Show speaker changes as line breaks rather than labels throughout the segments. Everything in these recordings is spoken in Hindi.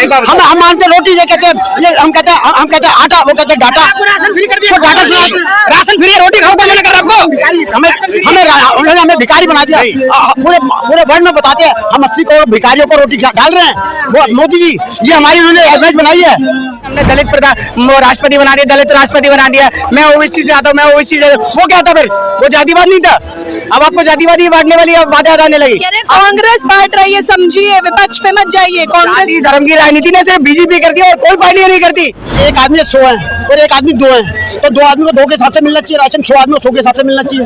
हम मानते रोटी, ये कहते हैं, ये हम कहते हैं आटा, वो कहते हैं डाटा। राशन फ्री है, रोटी खाओ, मैंने कर रखो। उन्होंने हमें भिखारी बना दिया। पूरे वर्ल्ड में बताते हैं हम 80 करोड़ भिखारियों को रोटी डाल रहे हैं। वो मोदी जी, ये हमारी उन्होंने इमेज बनाई है। हमने दलित राष्ट्रपति बना दिया, दलित राष्ट्रपति बना दिया। मैं ओबीसी से आता हूँ, मैं ओबीसी से, वो क्या था फिर? वो जातिवाद नहीं था। अब आपको जातिवादी बांटने वाली बातें आने लगी।
कांग्रेस बांट रही है, समझिए, विपक्ष पे मत जाइए। कांग्रेस
धर्म की राजनीति ने सिर्फ बीजेपी करती है और कोई पार्टी नहीं करती। एक आदमी 100 है और एक आदमी 2 है, तो 2 आदमी को 2 के हिसाब से मिलना चाहिए राशन, 100 आदमी को 100 के हिसाब से मिलना चाहिए,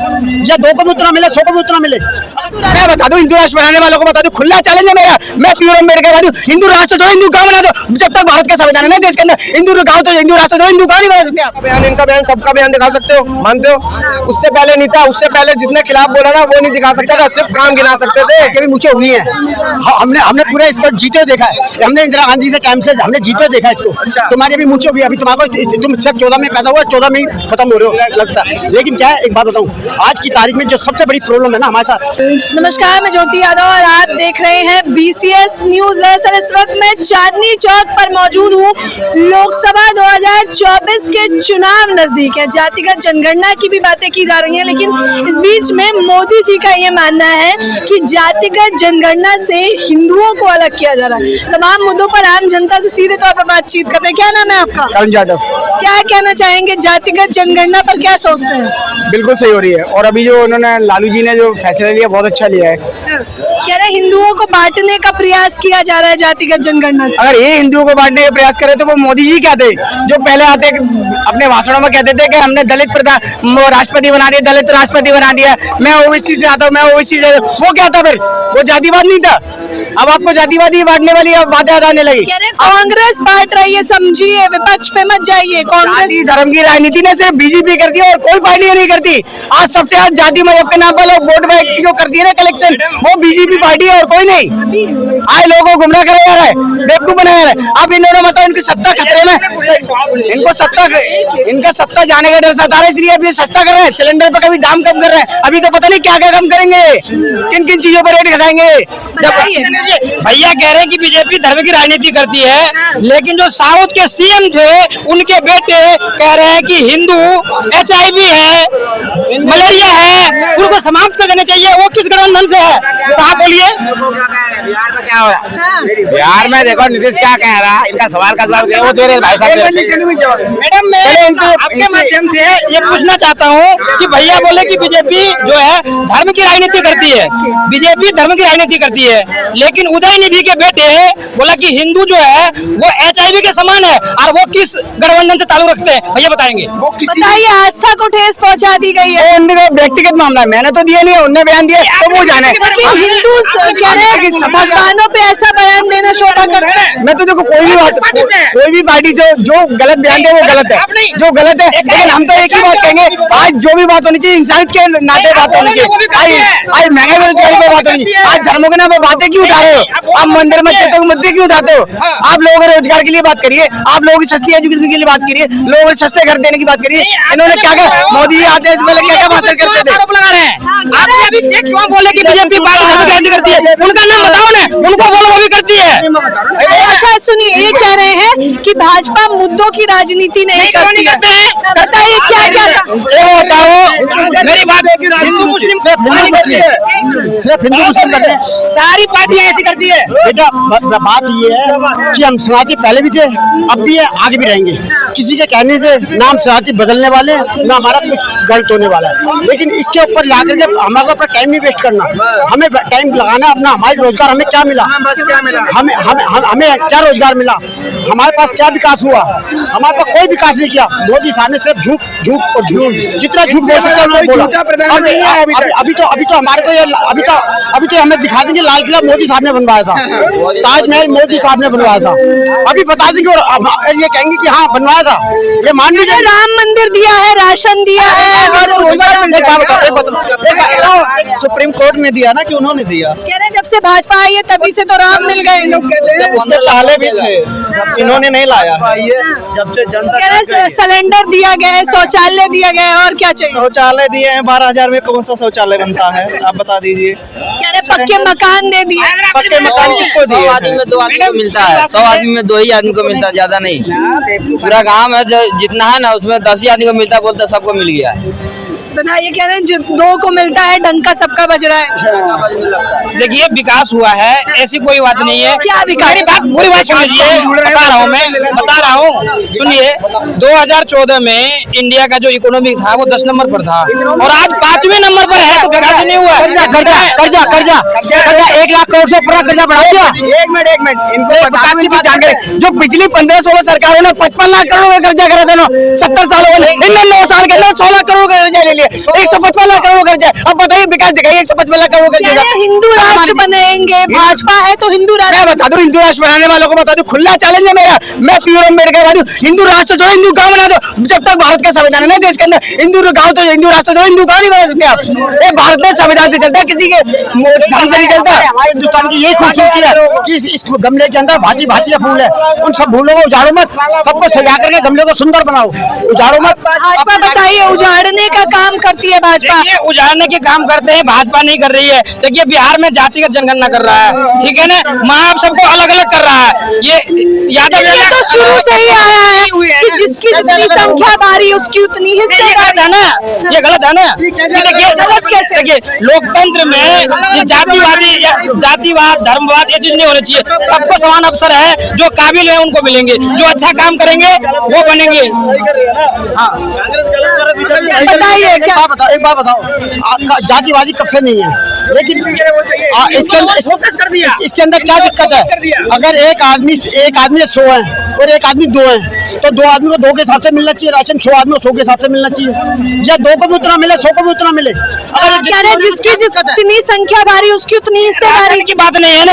या 2 को भी उतना मिले, 100 को भी उतना मिले। मैं बता दूं, हिंदू राष्ट्र बनाने वालों को बता दूं, खुला चैलेंज है मेरा। मैं प्योर अम्बेडकर बता दूं, हिंदू राष्ट्र जो हिंदू गाँव बना दो। जब तक भारत का संविधान है देश के अंदर, हिंदू गाँव तो हिंदू राष्ट्र जो हिंदू गाँव नहीं बना सकते आप। बयान, इनका बयान, सबका बयान दिखा सकते हो, मानते हो? उससे पहले नहीं था, उससे पहले जिसने खिलाफ बोला ना वो नहीं दिखा सकता था, सिर्फ काम गिना सकते थे। कभी मुझे हुई है, हमने पूरा इसको जीते देखा है। हमने इंदिरा गांधी से टाइम से हमने जीते देखा है इसको। तुम्हारी भी मुझे हुई, अभी तुम्हारे तुम सब 14 में पैदा हुआ, 14 में ही खत्म हो रहे हो लगता है। लेकिन क्या है, एक बात बताऊं, आज की तारीख में जो सबसे बड़ी प्रॉब्लम है ना हमारे साथ।
नमस्कार, मैं ज्योति यादव और आप देख रहे हैं BCS न्यूज। दरअसल इस वक्त मैं चांदनी चौक पर मौजूद हूँ। लोकसभा 2024 के चुनाव नजदीक है, जातिगत जनगणना की भी बातें की जा रही हैं, लेकिन इस बीच में मोदी जी का ये मानना है कि जातिगत जनगणना से हिंदुओं को अलग किया जा रहा है। तमाम मुद्दों पर आम जनता से सीधे तौर पर बातचीत करते हैं। क्या नाम है आपका?
करण यादव।
क्या कहना चाहेंगे, जातिगत जनगणना पर क्या सोचते हैं?
बिल्कुल सही हो रही है, और अभी जो उन्होंने लालू जी ने जो फैसला लिया बहुत अच्छा लिया है।
कह रहे हिंदुओं को बांटने का प्रयास किया जा रहा है जातिगत जनगणना से।
अगर ये हिंदुओं को बांटने का प्रयास करे तो वो मोदी जी क्या थे जो पहले आते अपने भाषणों में कहते थे कि हमने दलित राष्ट्रपति बना दिया, दलित राष्ट्रपति बना दिया। मैं ओबीसी से आता हूँ, मैं ओबीसी से, वो क्या था फिर? वो जातिवाद नहीं था। अब आपको जातिवादी बांटने वाली बातें आने लगी।
कांग्रेस बांट रही है, समझिए, विपक्ष पे मत जाइए। कांग्रेस
धर्म की राजनीति ने सिर्फ बीजेपी करती है और कोई पार्टी नहीं करती। आज सबसे ज्यादा जाति मजहब के नाम पर लोग वोट बैंक जो करती है ना कलेक्शन, वो बीजेपी पार्टी है और कोई नहीं। आज लोगों को गुमराह करा जा रहा है, बेवकूफ बनाया जा रहा है। अब इन्होंने मतलब इनकी सत्ता खतरे में, इनका सत्ता जाने का डर सता है, इसलिए अभी सस्ता कर रहे हैं। सिलेंडर पर कभी दाम कम कर रहे हैं, अभी तो पता नहीं क्या क्या कम करेंगे, किन किन चीजों पर रेट घटाएंगे। जब भैया कह रहे हैं कि बीजेपी धर्म की राजनीति करती है, लेकिन जो साउथ के सीएम थे उनके बेटे कह रहे हैं कि हिंदू HIV है, मलेरिया है, उनको समाप्त कर देना चाहिए। वो किस गठबंधन से है? साहब बोलिए। बिहार में क्या हो रहा है?
बिहार में देखो नीतीश क्या कह रहा है, इनका सवाल का जवाब वो दे रहे भाई साहब।
मैडम मैं आपके माध्यम से ये पूछना चाहता हूँ कि भैया बोले कि बीजेपी जो है धर्म की राजनीति करती है, बीजेपी धर्म की राजनीति करती है, लेकिन उदयनिधि के बेटे बोला कि हिंदू जो है वो HIV के समान है, और वो किस गठबंधन से ताल्लुक रखते हैं भैया बताएंगे? वो
बताइए, आस्था को ठेस पहुंचा दी गई है।
उनका व्यक्तिगत मामला है, मैंने तो दिया नहीं है, उनने बयान दिया तो वो जाने।
हिंदू कह रहे हैं भगवानों पे ऐसा बयान देना शोभा करता है।
मैं तो देखो कोई भी पार्टी जो गलत बयान दे वो गलत है, जो गलत है। लेकिन हम तो एक ही बात कहेंगे, आज जो भी बात होनी चाहिए इंसानियत के नाते बात होनी चाहिए। आज महंगाई बेरोजगारी पर बात होनी चाहिए। आज धर्मों के नाम पर बातें क्यों उठा रहे हो? आप मंदिर में चेतों के मुद्दे क्यों उठाते हो? आप लोगों के रोजगार के लिए बात करिए, आप लोगों की सस्ती एजुकेशन के लिए बात करिए, लोगों को सस्ते घर देने की बात करिए। इन्होंने क्या क्या, मोदी आते हैं पहले क्या क्या बातें करते थे? लगा रहे हैं आप अभी क्यों बोले कि बीजेपी पार्टी करती है? उनका नाम बताओ ना, उनको बोलो वो भी करती है।
अच्छा सुनिए, ये कह रहे हैं कि भाजपा मुद्दों की राजनीति नहीं करती है। बताइए क्या क्या
बताओ। मेरी बात हिंदू मुस्लिम सिर्फ हिंदू मुस्लिम करते हैं, सारी पार्टियां ऐसी करती है। बेटा बात ये है कि हम सनाती पहले भी थे, अब भी है, आगे भी रहेंगे। किसी के कहने से नाम सनाती बदलने वाले ना हमारा कुछ गलत होने वाला है, लेकिन इसके ऊपर लाकर जब हमारे ऊपर टाइम नहीं वेस्ट करना, हमें टाइम लगाना अपना। हमारे रोजगार हमें क्या मिला? हमें क्या रोजगार मिला? हमारे पास क्या विकास हुआ? हमारे पास कोई विकास नहीं किया। मोदी साहब ने सिर्फ झूठ और झूठ, जितना झूठ बोल सकते हैं उन्होंने बोला। अभी तो हमें दिखा देंगे लाल किला मोदी साहब ने बनवाया था, ताजमहल मोदी साहब ने बनवाया था, अभी बता देंगे और ये कहेंगे कि हाँ बनवाया था। ये मान लीजिए
राम मंदिर दिया है, राशन दिया है,
सुप्रीम कोर्ट ने दिया ना कि उन्होंने दिया।
कह रहे जब से भाजपा आई है तभी से तो राम मिल गए।
उसके पहले भी थे।
इन्होंने नहीं लाया।
जब से
तो कह रहे हैं सिलेंडर दिया गया है, शौचालय दिया गया है, और क्या चाहिए?
शौचालय दिए हैं 12,000 में, कौन सा शौचालय बनता है आप बता दीजिए।
कह रहे पक्के मकान दे दिए।
पक्के मकान किसको
100
दिए?
आदमी में 2 आदमी को मिलता है, 100 आदमी में 2 ही आदमी को मिलता है, ज्यादा नहीं। पूरा गांव में जो जितना है ना उसमें 10 ही आदमी को मिलता है, बोलते हैं सबको मिल गया है।
बताइए, कह रहे हैं जो 2 को मिलता है, डंका सबका बज रहा है।
देखिए विकास हुआ है, ऐसी कोई बात नहीं है।
क्या विकास?
मेरी बात पूरी बात सुन लीजिए, बता रहा हूँ सुनिए। 2014 में इंडिया का जो इकोनॉमी था वो 10 नंबर पर था और आज 5वें नंबर पर है, तो विकास नहीं हुआ।
कर्जा 1 लाख करोड़ से पूरा कर्जा बढ़ा दिया। एक मिनट इनको विकास की बात जान गए। जो पिछली 15-16 सरकारों ने 55 लाख करोड़ का कर्जा करा था, 70 सालों में इनने 9 साल के अंदर 100 लाख करोड़ का कर्जा ले लिया। 155 लाख करोड़ कर्जा। अब बताइए विकास दिखाइए 155 लाख करोड़ कर्जा।
हिंदू राष्ट्र बनेंगे, भाजपा है तो हिंदू राष्ट्र।
मैं बता दूं, हिंदू राष्ट्र बनाने वालों को बता दूं, खुला चैलेंज है मेरा। मैं पीयूष अम्बेडकर बता दूं, हिंदू राष्ट्र जो हिंदू गांव बना दो। जब तक भारत का संविधान है ना देश के अंदर, हिंदू गांव तो हिंदू राष्ट्र जो हिंदू गांव नहीं बना सकते आप। ये भारत में संविधान से चलता है, किसी के धर्म से नहीं चलता। हमारे हिंदुस्तान की यही खूबसूरती है कि इस गमले के अंदर भांति भांति के फूल है। उन सब फूलों को उजाड़ो मत, सबको सजा करके गमले को सुंदर बनाओ, उजाड़ो मत।
भाजपा बताइए, उजाड़ने का काम करती है भाजपा।
देखिए उजाड़ने के काम करते हैं, भाजपा नहीं कर रही है। देखिए बिहार में जातिगत जनगणना कर रहा है, ठीक है ना, वहाँ सबको अलग अलग कर रहा है। ये यादव
ये तो शुरू से ही आया है कि जिसकी जितनी संख्या भारी उसकी उतनी
ये
हिस्सेदारी।
गलत है ना, ये गलत है ना। देखिए
गलत कैसे?
देखिए लोकतंत्र में ये जातिवाद धर्मवाद ये चीज नहीं होनी चाहिए। सबको समान अवसर है, जो काबिल है उनको मिलेंगे, जो अच्छा काम करेंगे वो बनेंगे।
बताइए
एक बात बताओ, जातिवादी कब से नहीं है, लेकिन इसके अंदर क्या दिक्कत है? अगर एक आदमी 100 है और एक आदमी 2 है, तो 2 आदमी को 2 के हिसाब से मिलना चाहिए राशन, 100 आदमी को 100 के हिसाब से मिलना चाहिए, या 2 को भी उतना मिले, 100 को भी उतना मिले।
कह रहे जिसकी जितनी संख्या भारी उसकी उतनी हिस्सेदारी
की बात नहीं है ना,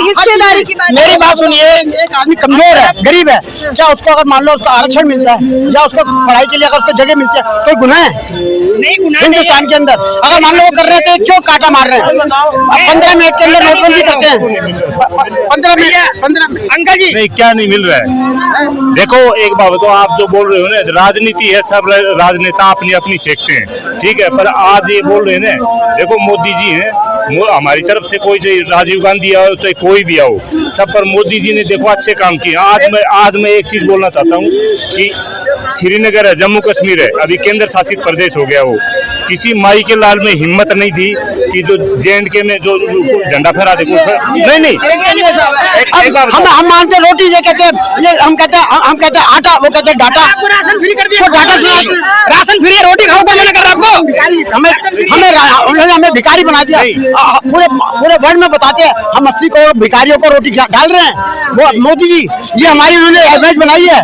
हिस्सेदारी की बात।
मेरी बात सुनिए।
एक आदमी कमजोर है, गरीब है, क्या उसको अगर मान लो उसको आरक्षण मिलता है या उसको पढ़ाई के लिए अगर उसको जगह मिलती है, कोई गुनाह है हिंदुस्तान के अंदर? अगर मान लो वो कर रहे थे, क्यों काटा मार रहे हैं? 15 मिनट के अंदर नोटबंदी करते हैं। 15 मिनट अंकल जी
नहीं, क्या नहीं मिल रहा है? देखो एक बात बताओ, आप जो बोल रहे हो ना, राजनीति है, सब राजनेता अपनी अपनी सेकते हैं, ठीक है, पर आज ये बोल रहे हैं ना, देखो मोदी जी हैं, हमारी तरफ से कोई चाहे राजीव गांधी आओ चाहे कोई भी आओ, सब पर मोदी जी ने देखो अच्छे काम किए। आज मैं एक चीज बोलना चाहता हूँ कि श्रीनगर है, जम्मू कश्मीर है, अभी केंद्र शासित प्रदेश हो गया। वो किसी माई के लाल में हिम्मत नहीं थी कि जो J&K में जो झंडा फहरा दे, नहीं
हम मानते रोटी, ये कहते हैं, ये हम कहते हैं आटा, वो कहते हैं डाटा। राशन फ्री कर दिया,
राशन फ्री है, रोटी खाओ, कौन मना कर रहा है आपको?
हमें भिखारी बना दिया। पूरे वर्ल्ड में बताते हैं हम 80 करोड़ भिखारियों को रोटी डाल रहे हैं। वो मोदी जी, ये हमारी उन्होंने इमेज बनाई है,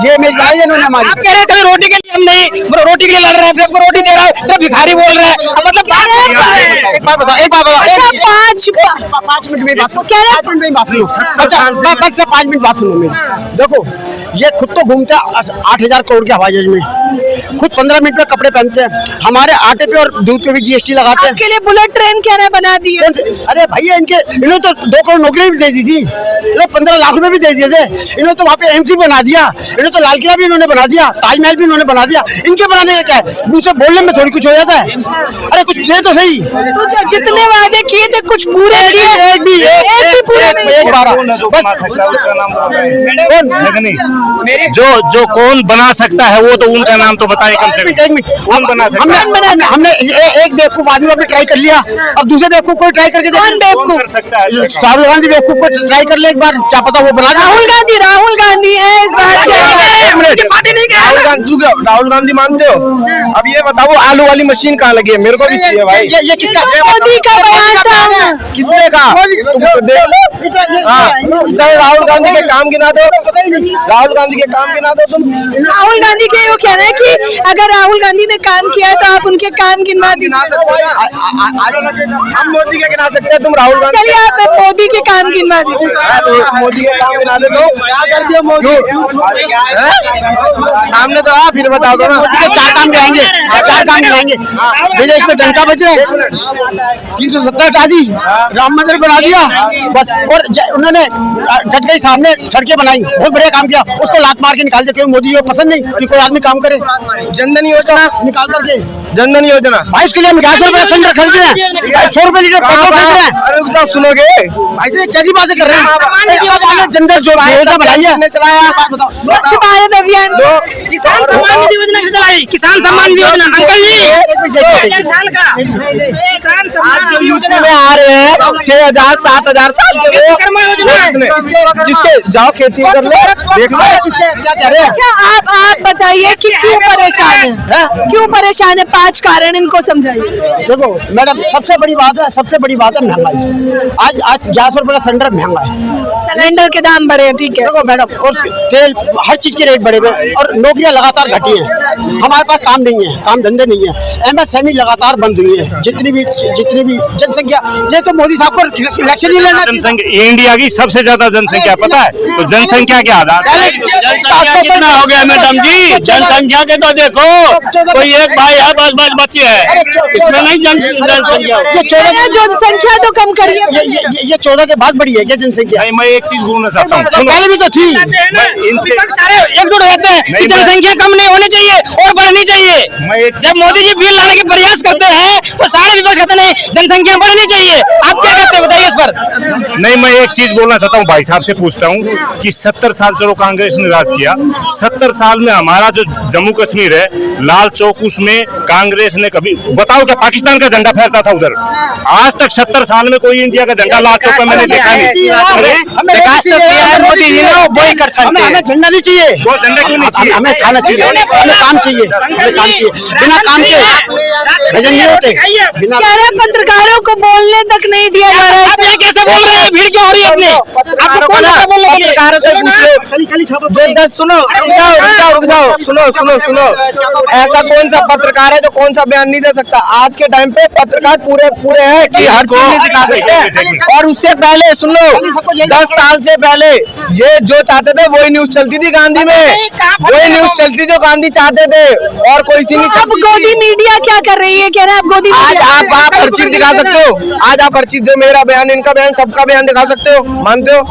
ये इमेज बनाई है इन्होंने हमारी।
आप कह रहे हैं कभी रोटी के लिए हम नहीं, रोटी के लिए लड़ रहे हैं, फिर आपको रोटी दे रहा है तो भिखारी बोल रहे हैं, मतलब
एक बात बताओ,
5
मिनट में बात, 5 मिनट में बात सुनो। अच्छा, बस 5 मिनट बात सुनो मेरी। देखो ये खुद तो घूमते हैं 8,000 करोड़ के हवाई जहाज में, खुद 15 मिनट में कपड़े पहनते हैं, हमारे आटे पे और दूध पे भी GST लगाते हैं।
आपके लिए बुलेट ट्रेन क्या ने बना दी है?
अरे भैया, इन्होंने तो 2 करोड़ नौकरी भी दे दी थी, इन्होंने 15 लाख रुपए भी दे दिए थे, इन्होंने तो वहाँ पे MC बना दिया, इन्होंने तो लाल किला भी इन्होंने बना दिया, ताजमहल भी इन्होंने बना दिया। इनके बनाने का क्या है? मुझसे बोलने में थोड़ी कुछ हो जाता है। अरे कुछ दे तो सही।
तो जितने वादे किए थे कुछ पूरे किए,
एक भी पूरे नहीं।
जो कौन बना सकता है वो तो उनका नाम तो बताए कम से कम, कौन बना सकता है?
हमने एक बेवकूफ आदमी को ट्राई कर लिया, अब दूसरे बेवकूफ को ट्राई करके
कौन बेवकूफ?
कर सकता है?
राहुल गांधी बेवकूफ को ट्राई कर ले एक बार, क्या पता वो बना दे।
राहुल गांधी है इस बात से।
राहुल गांधी मानते हो? अब ये बताओ आलू वाली मशीन कहाँ लगी है? मेरे को भी चाहिए भाई।
ये किसका?
मोदी का बयान था।
किसने कहा? तुम देख लो। हाँ, राहुल गांधी के काम गिना दो। राहुल राहुल गांधी के काम गिना दो तुम।
राहुल गांधी के वो कह रहे हैं कि अगर राहुल गांधी ने काम किया है तो आप उनके काम गिनवा दीजिए।
हम मोदी के गिना सकते हैं, तुम राहुल गांधी।
चलिए आप मोदी के काम गिनवा दीजिए।
मोदी के काम गिना दे दो। सामने तो आप फिर बता दो ना।
मोदी के 4 काम गिनाएंगे, 4 काम गिनाएंगे। विदेश में डंका बज रहे, 370 हटा दी, राम मंदिर बना दिया बस। और उन्होंने गडकरी साहब ने सड़कें बनाई, बहुत बढ़िया काम किया। उसको लात मार के निकाल दे, क्यों मोदी को पसंद नहीं कि कोई आदमी काम करे।
जनधन योजना
निकाल करके
जनधन योजना
भाई, उसके लिए हम 1100 रुपए सिलेंडर खरीद रहे हैं, 100 रुपए लीटर पेट्रोल खरीद रहे हैं।
अरे रुक जाओ, सुनोगे
भाई जी कैसी बातें कर रहे हैं। जनधन जो योजना बनाई है,
चलाया
स्वच्छ भारत अभियान,
किसान सम्मान निधि योजना कैसे चलाई? किसान सम्मान निधि योजना अंकल जी 1 साल का किसान सम्मान योजना
में आ रहे हैं 6,000 7,000 साल के जिसके जाओ खेती कर लो, देख लो
किसके क्या कह रहे हैं।
अच्छा आप बताइए कि क्यों परेशान है, क्यों परेशान है, 5 कारण इनको समझाइए।
देखो मैडम, सबसे बड़ी बात है महंगाई। आज 1100 रुपए का सिलेंडर महंगा है,
सिलेंडर के दाम बढ़े हैं, ठीक है।
देखो मैडम, और तेल हर चीज के रेट बढ़े हुए हैं और नौकरियां लगातार घटी हैं। हमारे पास काम नहीं है, काम धंधे नहीं है, एमएसएमई लगातार बंद हुई है। जितनी भी जनसंख्या, ये तो मोदी साहब को इलेक्शन ही लेना।
जनसंख्या इंडिया की सबसे ज्यादा जनसंख्या पता है, तो जनसंख्या के आधार
कितना
हो गया मैडम जी? जनसंख्या के तो देखो, कोई एक भाई है, बस बच्चे है, इसमें नहीं जनसंख्या।
ये
जनसंख्या तो कम करिए।
ये 14 के बाद बढ़ी है क्या जनसंख्या?
नहीं, मैं एक चीज बोलना चाहता हूँ, सुनो।
पहले भी तो थी।
इनसे
सारे एकजुट होते हैं कि जनसंख्या कम नहीं होनी चाहिए और बढ़नी चाहिए। जब मोदी जी बिल लाने के प्रयास करते हैं तो सारे विपक्ष कहते नहीं जनसंख्या बढ़नी चाहिए। आप क्या कहते हैं बताइए इस पर।
नहीं, मैं एक चीज बोलना चाहता हूँ, भाई साहब से पूछता हूँ कि 70 साल चलो कांग्रेस ने राज किया, 70 साल में हमारा जो जम्मू कश्मीर है, लाल चौक उसमें कांग्रेस ने कभी, बताओ क्या पाकिस्तान का झंडा फहरता था उधर? आज तक 70 साल में कोई इंडिया का झंडा लाल चौक पर मैंने देखा नहीं।
विकास तो किया है मोदी जी ने, वो ही कर सकते हैं।
हमें झंडा नहीं चाहिए,
वो झंडा क्यों नहीं चाहिए?
हमें खाना चाहिए, हमें काम चाहिए, हमें काम चाहिए। बिना काम के भजन नहीं होते। बिना
कह रहे हैं पत्रकारों को बोलने तक नहीं दिया जा रहा है।
आप ये कैसे बोल रहे हैं? भीड़ क्यों हो रही है अपने? आपको कौन ऐसा बोल रहा है?
पत्रकारों से पूछो। सुनो, रुक जाओ, सुनो। ऐसा कौन सा पत्रकार है जो कौन सा बयान नहीं दे सकता? आज के टाइम पे पत्रकार पूरे हैं कि हर चीज नहीं दिखा सकते। और उससे पहले सुन लो, 10 साल से पहले ये जो चाहते थे वही न्यूज चलती थी गांधी में, वही न्यूज चलती जो गांधी चाहते थे, और कोई सी नहीं।
अब गोदी मीडिया क्या कर रही है? कह रहे हैं आप गोदी
आज
मीडिया
आप हर चीज दिखा सकते हो। आज आप हर चीज, जो मेरा बयान, इनका बयान, सबका बयान दिखा सकते हो, मानते हो?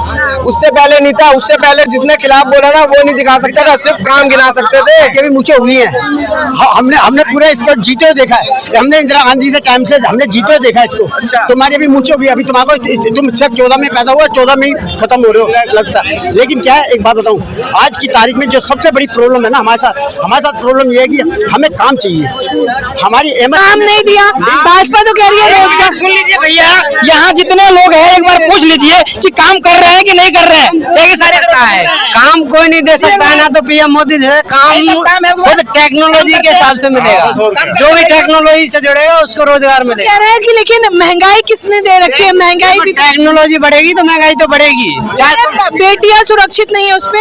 उससे पहले नहीं था, उससे पहले जिसने खिलाफ बोला ना वो नहीं दिखा सकता था, सिर्फ काम गिना सकते थे।
ये भी मुझे हुई है। हमने पूरा इसको जीते हुए देखा है। हमने इंदिरा गांधी से टाइम से हमने जीते हुए देखा है इसको। तुम्हारी भी मुझे हुई, अभी तुम्हारे, तुम सिर्फ 14 में पैदा हुआ, 14 में ही खत्म हो रहे हो लगता है। लेकिन क्या है, एक बात बताऊं, आज की तारीख में जो सबसे बड़ी प्रॉब्लम है ना हमारे साथ प्रॉब्लम ये है कि हमें काम चाहिए। हमारी
काम नहीं दिया, भाजपा तो कह रही है रोजगार।
सुन लीजिए भैया, यहाँ जितने लोग हैं एक बार पूछ लीजिए कि काम कर रहे हैं कि नहीं कर रहे हैं। देखिए सारे है,
काम कोई नहीं दे सकता है, ना तो पीएम मोदी है। काम खुद टेक्नोलॉजी के हिसाब से मिलेगा, जो भी टेक्नोलॉजी से जुड़ेगा उसको रोजगार मिलेगा।
कह रहे हैं कि लेकिन महंगाई किसने दे रखी है? महंगाई भी
टेक्नोलॉजी बढ़ेगी तो महंगाई तो बढ़ेगी।
बेटियां सुरक्षित नहीं है उसपे।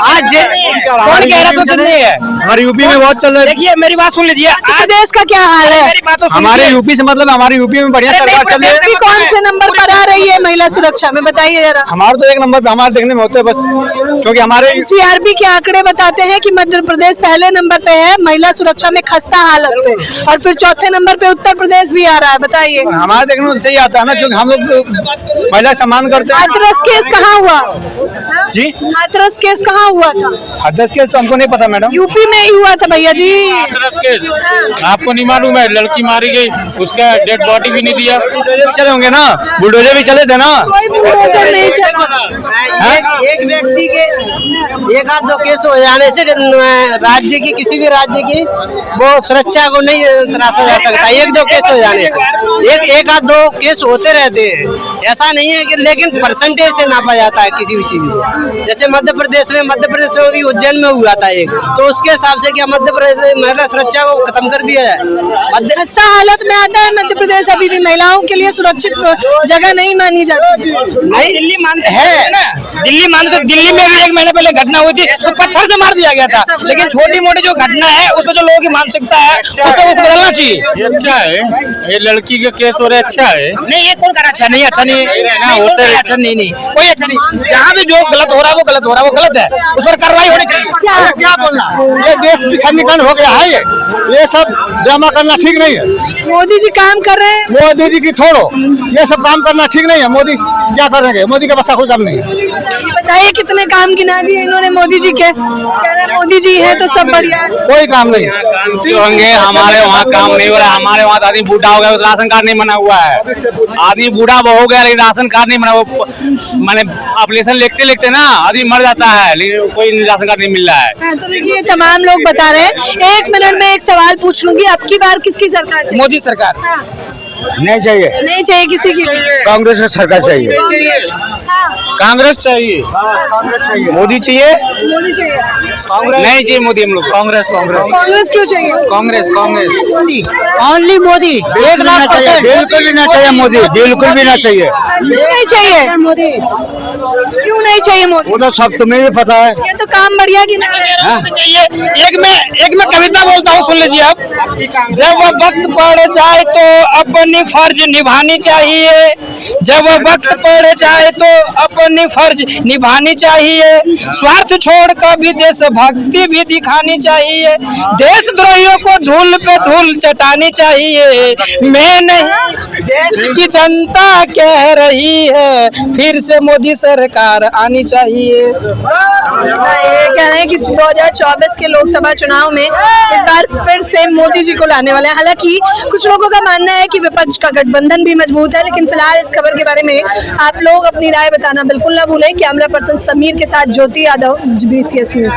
आज कौन कह रहा तो नहीं है?
हमारे यूपी में बहुत चल रहा है।
देखिए मेरी बात सुन लीजिए,
मध्य प्रदेश का क्या हाल है?
मेरी बात तो सुन
हमारे
लीजिए।
यूपी से मतलब हमारे यूपी में बढ़िया सरकार चल रही है।
यूपी कौन से नंबर पर आ रही है महिला सुरक्षा में, बताइए जरा।
हमारे तो 1 नंबर पे हमारे देखने में होते हैं बस, क्योंकि हमारे
एनसीआरबी के आंकड़े बताते हैं कि मध्य प्रदेश पहले नंबर पे है महिला सुरक्षा में खस्ता हालत पे, और फिर चौथे नंबर पे उत्तर प्रदेश भी आ रहा है। बताइए।
हमारे देखने में सही आता है ना, क्योंकि हम लोग तो महिला सम्मान करते हैं।
हाथरस केस कहाँ हुआ
जी?
हाथरस केस कहाँ हुआ था?
हाथरस केस तो हमको नहीं पता मैडम।
यूपी में ही हुआ था भैया जी।
आपको नहीं मालूम है? लड़की मारी गई, उसका डेड बॉडी भी नहीं दिया। चले होंगे ना, बुलडोजर भी चले थे ना।
कोई बुलडोजर नहीं चला।
एक व्यक्ति के 1-2 केस हो जाने से राज्य की, किसी भी राज्य की वो सुरक्षा को नहीं तराशा जा सकता। 1-2 केस हो जाने से 1-2 केस होते रहते हैं, ऐसा नहीं है कि, लेकिन परसेंटेज से नापा जाता है किसी भी चीज को। जैसे मध्य प्रदेश में भी उज्जैन में हुआ था एक, तो उसके हिसाब से क्या मध्य प्रदेश महिला सुरक्षा को खत्म कर दिया जाए?
खस्ता हालत में आता है मध्य प्रदेश, अभी भी महिलाओं के लिए सुरक्षित जगह नहीं मानी जाती।
नहीं, दिल्ली मानते हैं ना, दिल्ली मान लो, दिल्ली में भी 1 महीने पहले घटना हुई थी, तो पत्थर से मार दिया गया था। लेकिन छोटी मोटी जो घटना है उसमें जो लोगों की मानसिकता है उसको बदलना चाहिए।
ये अच्छा है, ये लड़की का केस हो रहा है, अच्छा है।
नहीं, ये कौन कर अच्छा नहीं, अच्छा नहीं ना होता है, अच्छा नहीं, कोई अच्छा नहीं। जहाँ भी जो गलत हो रहा है वो गलत हो रहा है, वो गलत है, उस पर कार्रवाई होनी चाहिए।
क्या बोलना, ये देश की समीकरण हो गया है। ये सब ड्रामा करना ठीक नहीं है।
मोदी जी काम कर रहे हैं।
मोदी जी की छोड़ो, ये सब काम करना ठीक नहीं है। मोदी क्या करेंगे, मोदी के पास कोई काम नहीं है।
ये बताइए कितने काम गिना दिए इन्होंने मोदी जी के, कह रहे हैं मोदी जी है तो सब बढ़िया है।
कोई काम नहीं है।
जो होंगे हमारे वहाँ काम नहीं हो रहा है, हमारे वहाँ आदमी बूढ़ा हो गया, राशन कार्ड नहीं बना हुआ है। आदमी बूढ़ा हो गया लेकिन राशन कार्ड नहीं बना, वो मैंने एप्लीकेशन लिखते लिखते ना आदमी मर जाता है, लेकिन कोई राशन कार्ड नहीं मिल रहा है।
हाँ, तो देखिए तमाम लोग बता रहे हैं। 1 मिनट में एक सवाल पूछ लूंगी, अब की बार किसकी सरकार चाहिए?
मोदी सरकार
हाँ,
नहीं चाहिए,
नहीं चाहिए किसी की।
कांग्रेस की सरकार चाहिए।
हाँ,
कांग्रेस चाहिए,
मोदी चाहिए,
मोदी चाहिए।
नहीं चाहिए मोदी, हम लोग कांग्रेस।
कांग्रेस क्यों चाहिए?
कांग्रेस
ओनली मोदी। 1,00,000% बिल्कुल भी ना चाहिए मोदी, बिल्कुल भी ना चाहिए।
क्यों नहीं चाहिए मोदी? क्यों नहीं चाहिए मोदी?
वो तो सब तुम्हें भी पता है।
ये तो काम बढ़िया गिना रहे हैं।
चाहिए। एक मैं कविता बोलता हूँ, सुन लीजिए आप। जब वक्त पड़ जाए तो अपनी फर्ज निभानी चाहिए, जब वक्त पड़ जाए तो अपनी फर्ज निभानी चाहिए, स्वार्थ छोड़ कर भी देशभक्ति भी दिखानी चाहिए, देशद्रोहियों को धूल पे धूल चटानी चाहिए। मैं नहीं, देश की जनता कह रही है, फिर से मोदी सरकार आनी चाहिए।
ये कह रहे हैं कि 2024 के लोकसभा चुनाव में इस बार फिर से मोदी जी को लाने वाले हैं। हालांकि कुछ लोगों का मानना है कि विपक्ष का गठबंधन भी मजबूत है, लेकिन फिलहाल इस खबर के बारे में आप लोग अपनी राय बताना बिल्कुल ना भूलें। कैमरा पर्सन समीर के साथ ज्योति यादव, BCS न्यूज।